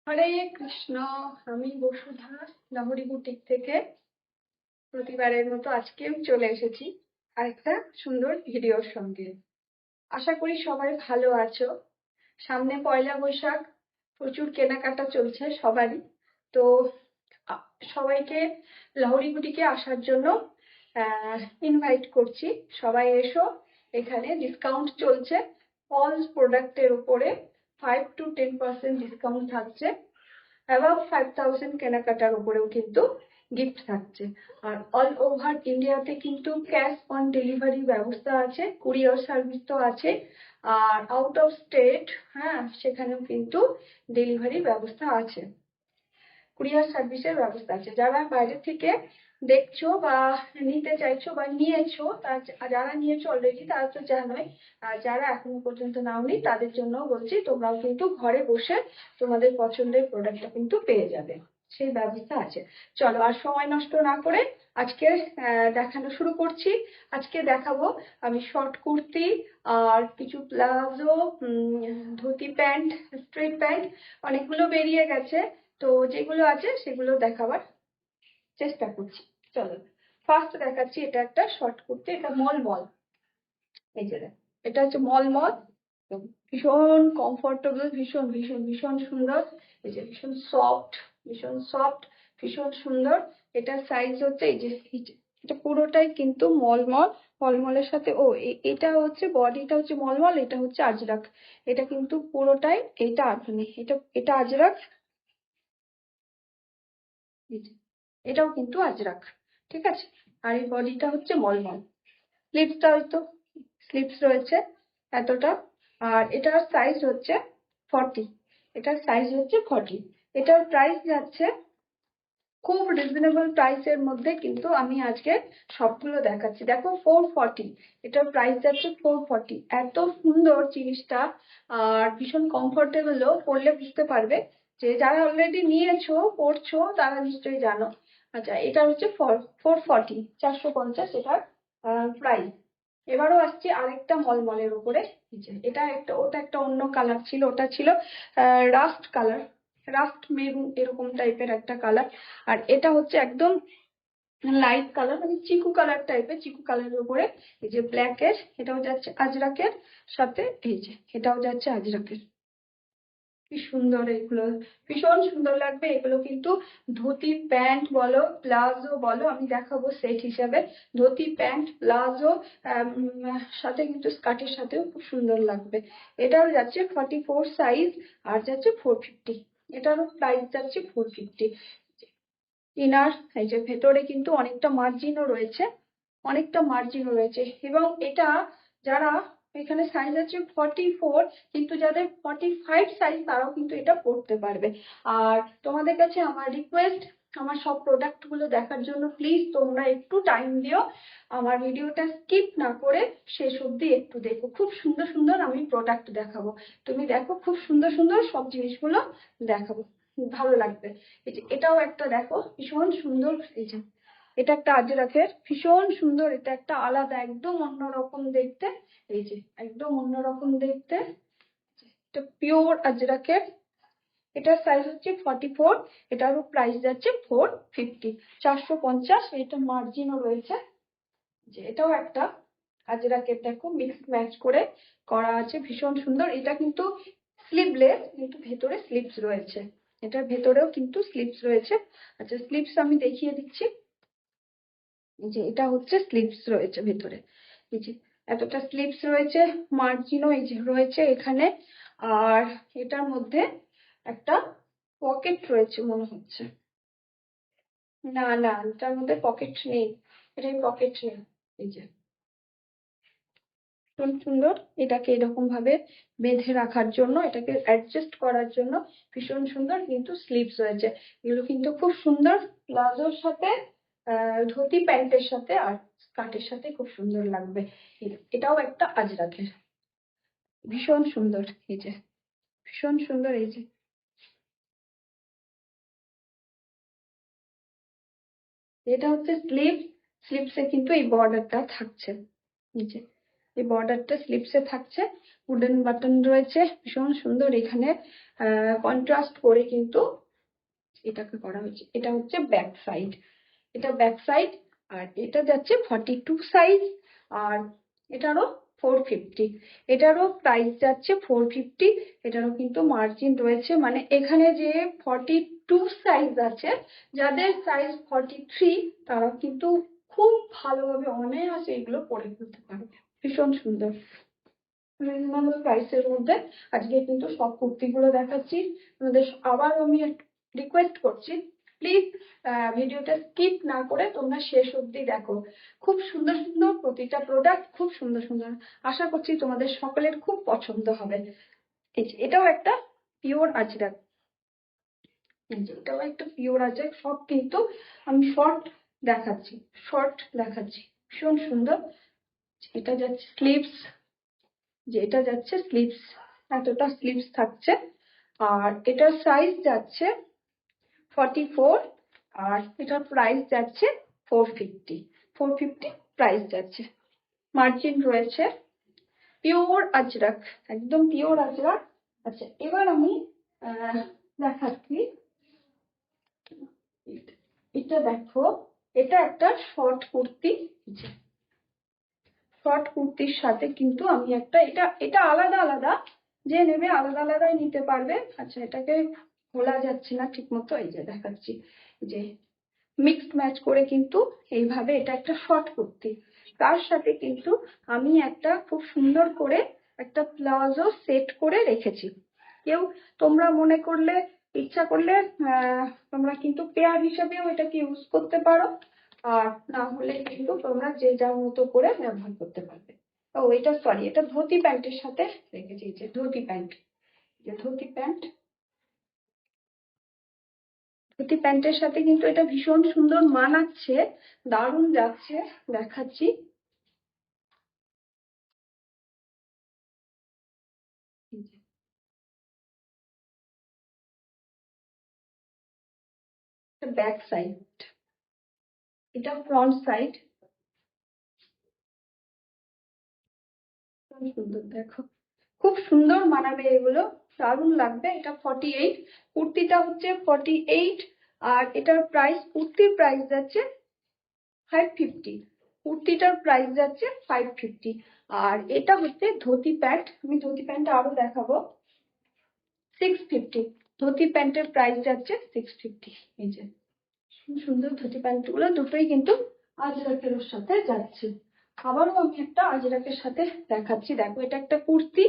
হরে কৃষ্ণ। আমি বসুধা লাহোরি বুটিক থেকে প্রতিবারের মতো আজকেও চলে এসেছি আরেকটা সুন্দর ভিডিওর সঙ্গে। আশা করি সবাই ভালো আছো। সামনে পয়লা বৈশাখ, প্রচুর কেনাকাটা চলছে সবারই। তো সবাইকে লাহোরি বুটিকে আসার জন্য ইনভাইট করছি। সবাই এসো, এখানে ডিসকাউন্ট চলছে। অল প্রোডাক্টের উপরে 5 to 10% ডিসকাউন্ট থাকছে। অ্যাবাভ 5000 কেনাকাটার উপরেও কিন্তু গিফট থাকছে। আর অল ওভার ইন্ডিয়াতে কিন্তু ক্যাশ অন ডেলিভারি ব্যবস্থা আছে, কুরিয়ার সার্ভিস তো আছে। আর আউট অফ স্টেট, হ্যাঁ, সেখানেও কিন্তু ডেলিভারি ব্যবস্থা আছে, কুরিয়ার সার্ভিসের ব্যবস্থা আছে। যারা বাইরে থেকে দেখছো বা নিতে চাইছো বা নিয়েছো, যারা নিয়েছো অলরেডি তারা তো জানোই। আর যারা এখনো পর্যন্ত নাওনি তাদের জন্য বলছি, তোমরাও কিন্তু ঘরে বসে তোমাদের পছন্দের প্রোডাক্টটা কিন্তু পেয়ে যাবে, সেই ব্যবস্থা আছে। চলো আর সময় নষ্ট না করে আজকে দেখানো শুরু করছি। আজকে দেখাবো আমি শর্ট কুর্তি আর কিছু palazzo, dhoti pant, straight pant অনেকগুলো বেরিয়ে গেছে। তো যেগুলো আছে সেগুলো দেখাবার চেষ্টা করছি। চলো ফার্স্ট দেখাচ্ছি, এটা একটা শর্ট কুর্তি, এটা মলমল। এই যে এটা হচ্ছে মলমল, ভীষণ কমফোর্টেবল, ভীষণ ভীষণ ভীষণ সুন্দর। এই যে ভীষণ সফট, ভীষণ সফট, ভীষণ সুন্দর। এটা সাইজ হচ্ছে এই যে এটা পুরোটাই কিন্তু মলমল। মলমলের সাথে এটা হচ্ছে বডিটা হচ্ছে মলমল, এটা হচ্ছে আজরাক। এটা কিন্তু পুরোটাই এটা মানে এটা এটা আজরাক, এটাও কিন্তু আজরাক, ঠিক আছে। আর এই বডিটা হচ্ছে মলমল। স্লিপসটা হয়তো স্লিপস রয়েছে এতটা। আর এটার সাইজ হচ্ছে 40, এটার সাইজ হচ্ছে 40। এটার প্রাইস যাচ্ছে খুব রিজনেবল প্রাইসের মধ্যে, কিন্তু আমি আজকে সবগুলো দেখাচ্ছি। দেখো 440, এটার প্রাইস যাচ্ছে 440। এত সুন্দর জিনিসটা আর ভীষণ কমফোর্টেবলও, পরলে বুঝতে পারবে। যে যারা অলরেডি নিয়েছো পরছো তারা নিশ্চয়ই জানো। আচ্ছা, এটা হচ্ছে 440, 450 এটার প্রাইস। এবারও আসছি আরেকটা মলমলের উপরে। এটা একটা, ওটা একটা অন্য কালার ছিল, ওটা ছিল রাস্ট কালার, রাস্ট মেরুন এরকম টাইপের একটা কালার। আর এটা হচ্ছে একদম লাইট কালার, মানে চিকু কালার টাইপের, চিকু কালারের উপরে এই যে ব্ল্যাকের, এটাও যাচ্ছে আজরাকের সাথে। এই যে এটাও যাচ্ছে আজরাকের। কি সুন্দর এগুলো, ভীষণ সুন্দর লাগবে এগুলো। কিন্তু ধুতি প্যান্ট বলো, প্লাজো বলো, আমি দেখাবো সেট হিসাবে। ধুতি প্যান্ট প্লাজো সাথে কিন্তু স্কার্টের সাথেও খুব সুন্দর লাগবে। এটাও যাচ্ছে 44 সাইজ, আর যাচ্ছে 450। এটারও প্রাইস যাচ্ছে 450। ইনার, এই যে ভেতরে কিন্তু অনেকটা মার্জিনও রয়েছে, অনেকটা মার্জিনও রয়েছে। এবং এটা যারা, এখানে সাইজ আছে 44, কিন্তু যাদের 45 সাইজ তারাও কিন্তু এটা পরতে পারবে। আর তোমাদের কাছে আমার রিকোয়েস্ট, আমার সব প্রোডাক্ট গুলো দেখার জন্য প্লিজ তোমরা একটু টাইম দিও, আমার ভিডিওটা স্কিপ না করে শেষ অবধি একটু দেখো। খুব সুন্দর সুন্দর আমি প্রোডাক্ট দেখাবো, তুমি দেখো, খুব সুন্দর সুন্দর সব জিনিসগুলো দেখাবো, ভালো লাগবে। এই যে এটাও একটা দেখো, ভীষণ সুন্দর। এই যে এটা একটা আজরাকের, ভীষণ সুন্দর। এটা একটা আলাদা, একদম অন্যরকম দেখতে। এই যে একদম অন্যরকম দেখতে, এটা পিওর আজরাকের। এটার সাইজ হচ্ছে 44, এটারও প্রাইস যাচ্ছে 450, 450। এটা মার্জিনও রয়েছে। যে এটাও একটা আজরাকের, দেখো মিক্স ম্যাচ করে করা আছে, ভীষণ সুন্দর। এটা কিন্তু স্লিভলেস, কিন্তু ভেতরে স্লিপস রয়েছে, এটার ভেতরেও কিন্তু স্লিপস রয়েছে। আচ্ছা, স্লিপস আমি দেখিয়ে দিচ্ছি। যে এটা হচ্ছে স্লিপস রয়েছে ভেতরে, এই যে এতটা স্লিপস রয়েছে, মার্জিনও এই যে রয়েছে এখানে। আর এটার মধ্যে একটা পকেট রয়েছে মনে হচ্ছে, না না এটার মধ্যে পকেট নেই, এটাই পকেট নেই। এই যে ভীষণ সুন্দর, এটাকে এরকম ভাবে বেঁধে রাখার জন্য, এটাকে অ্যাডজাস্ট করার জন্য ভীষণ সুন্দর। কিন্তু স্লিভস রয়েছে, এগুলো কিন্তু খুব সুন্দর প্লাজোর সাথে, ধুতি প্যান্টের সাথে আর স্কার্টের সাথে খুব সুন্দর লাগবে। এটাও একটা আজরাকের, ভীষণ সুন্দর। এই যে ভীষণ সুন্দর। এই যে এটা হচ্ছে স্লিভ, স্লিভসে কিন্তু এই বর্ডারটা থাকছে। এই যে এই বর্ডারটা স্লিভসে থাকছে, উডেন বাটন রয়েছে, ভীষণ সুন্দর। এখানে কন্ট্রাস্ট করে কিন্তু এটাকে করা হয়েছে। এটা হচ্ছে ব্যাক সাইড, এটা ব্যাক সাইড। আর এটা যাচ্ছে 42 সাইজ, আর এটারও 450, এটারও প্রাইস যাচ্ছে 450। এটারও কিন্তু মার্জিন রয়েছে, মানে এখানে যে 42 সাইজ আছে, যাদের সাইজ 43 তারা কিন্তু খুব ভালোভাবে অনায়াসে এগুলো পরে ফেলতে পারবে। ভীষণ সুন্দর রিজনেবল প্রাইসের মধ্যে আজকে কিন্তু সব কুর্তিগুলো দেখাচ্ছি তোমাদের। আবার আমি রিকোয়েস্ট করছি, প্লিজ ভিডিওটা স্কিপ না করে তোমরা শেষ অবধি দেখো। খুব সুন্দর সুন্দর প্রতিটা প্রোডাক্ট, খুব সুন্দর সুন্দর। আশা করছি তোমাদের সকলের খুব পছন্দ হবে। এটাও একটা পিওর আজরাক, এটাও একটা পিওর আজরাক। সব কিন্তু আমি শর্ট দেখাচ্ছি, শর্ট দেখাচ্ছি, ভীষণ সুন্দর। এটা যাচ্ছে স্লিভস, এটা যাচ্ছে স্লিভস, এতটা স্লিভস থাকছে। আর এটার সাইজ যাচ্ছে 44, আর এটার প্রাইস যাচ্ছে 450 প্রাইস যাচ্ছে। মার্জিন রয়েছে, পিওর আজরাক, একদম পিওর আজরাক। আচ্ছা, এবার আমি দেখাচ্ছি। এটা দেখো, এটা একটা শর্ট কুর্তি, শর্ট কুর্তির সাথে কিন্তু আমি একটা, এটা এটা আলাদা আলাদা, যে নেবে আলাদা আলাদাই নিতে পারবে। আচ্ছা, এটাকে খোলা যাচ্ছে না ঠিক মতো, এই যে দেখাচ্ছি, যে মিক্সড ম্যাচ করে কিন্তু এইভাবে, এটা একটা শর্ট কুর্তি। তার সাথে কিন্তু আমি একটা খুব সুন্দর করে একটা প্লাজো সেট করে রেখেছি। কেউ তোমরা মনে করলে, ইচ্ছা করলে তোমরা কিন্তু পেয়ার হিসাবেও এটাকে ইউজ করতে পারো, আর না হলে কিন্তু তোমরা যে যার মতো করে ব্যবহার করতে পারবে। ও এটা সরি, এটা ধুতি প্যান্টের সাথে রেখেছি, যে ধুতি প্যান্ট, যে ধুতি প্যান্ট, ধুতি প্যান্টের সাথে কিন্তু এটা ভীষণ সুন্দর মানাচ্ছে, দারুণ যাচ্ছে। দেখাচ্ছি, ব্যাক সাইড, এটা ফ্রন্ট সাইড, সুন্দর। দেখো খুব সুন্দর মানাবে এগুলো, দারুণ লাগবে। এটা 48, কুর্তিটা হচ্ছে 48, আর এটার প্রাইস, কুর্তির প্রাইস যাচ্ছে 550, কুর্তিটার প্রাইস যাচ্ছে 550। আর এটা হচ্ছে ধুতি প্যান্ট, আমি ধুতি প্যান্টটা আরো দেখাবো, 650, ধুতি প্যান্টের প্রাইস যাচ্ছে 650। এই যে সুন্দর ধুতি প্যান্ট গুলো দুটোই কিন্তু আজরাকের সাথে যাচ্ছে। আবারও আমি একটা আজরাকের সাথে দেখাচ্ছি, দেখো এটা একটা কুর্তি,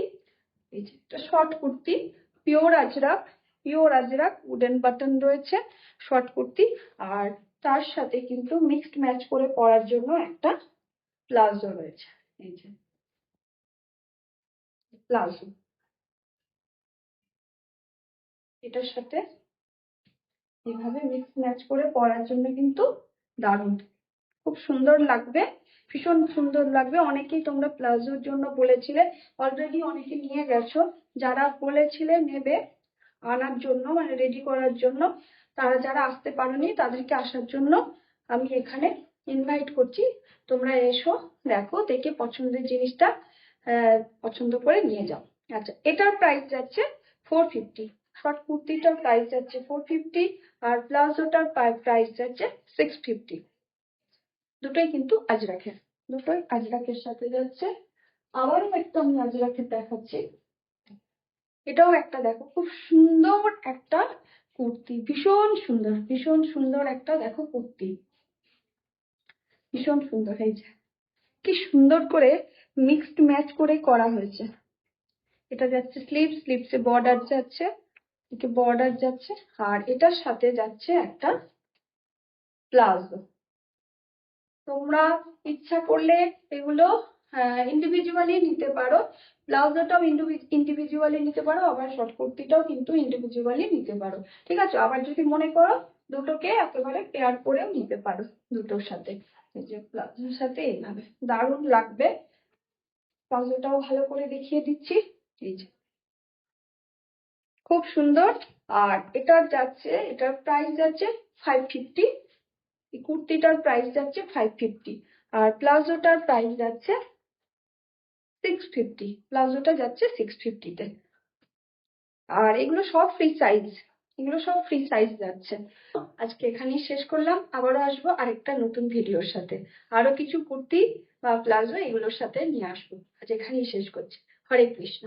এই যে একটা short kurti, pure Ajrak, pure Ajrak, wooden button রয়েছে, শর্ট কুর্তি। আর তার সাথে কিন্তু মিক্সড ম্যাচ করে পরার জন্য একটা প্লাজো রয়েছে, এই যে প্লাজো, এটার সাথে এভাবে মিক্স ম্যাচ করে পরার জন্য কিন্তু দারুণ, খুব সুন্দর লাগবে, ভীষণ সুন্দর লাগবে। অনেকেই তোমরা প্লাজোর জন্য বলেছিলে, অলরেডি অনেকে নিয়ে গেছো। যারা বলেছিলে নেবে আনার জন্য, মানে রেডি করার জন্য, তারা যারা আসতে পারোনি তাদেরকে আসার জন্য আমি এখানে ইনভাইট করছি। তোমরা এসো, দেখো, দেখে পছন্দের জিনিসটা পছন্দ করে নিয়ে যাও। আচ্ছা, এটার প্রাইস যাচ্ছে 450, শর্ট কুর্তিটার প্রাইস যাচ্ছে 450, আর প্লাজোটার প্রাইস যাচ্ছে 650। দুটোই কিন্তু আজরাকের, দুটোই আজরাকের সাথে যাচ্ছে। আবারও একটা আমি আজরাকের দেখাচ্ছি, এটাও একটা, দেখো খুব সুন্দর একটা কুর্তি, ভীষণ সুন্দর, ভীষণ সুন্দর একটা, দেখো কুর্তি, ভীষণ সুন্দর। এই যে কি সুন্দর করে মিক্সড ম্যাচ করে করা হয়েছে। এটা যাচ্ছে স্লিভ, স্লিভসে বর্ডার যাচ্ছে, একে বর্ডার যাচ্ছে, আর এটার সাথে যাচ্ছে একটা প্লাজো। তোমরা ইচ্ছা করলে এগুলো ইন্ডিভিজুয়ালি নিতে পারো, ব্লাউজটাও ইন্ডিভিজুয়ালি নিতে পারো, আবার শর্ট কুর্তিটাও কিন্তু ইন্ডিভিজুয়ালি নিতে পারো। ঠিক আছে, আবার যদি মনে করো দুটোকে একেবারে পেয়ার করেও নিতে পারো দুটোর সাথে। এই যে ব্লাউজের সাথে এইভাবে দারুণ লাগবে। ব্লাউজটাও ভালো করে দেখিয়ে দিচ্ছি, এই যে খুব সুন্দর। আর এটার যাচ্ছে, এটার প্রাইস যাচ্ছে 550, এই কুর্তিটার প্রাইস যাচ্ছে 550, আর প্লাজোটার প্রাইস যাচ্ছে 650, প্লাজোটা যাচ্ছে 650-তে। আর এগুলো সব ফ্রি সাইজ, এগুলো সব ফ্রি সাইজ যাচ্ছে। আজকে এখানেই শেষ করলাম, আবারও আসবো আরেকটা নতুন ভিডিওর সাথে, আরো কিছু কুর্তি বা প্লাজো এগুলোর সাথে নিয়ে আসবো। আজ এখানেই শেষ করছি। হরে কৃষ্ণ।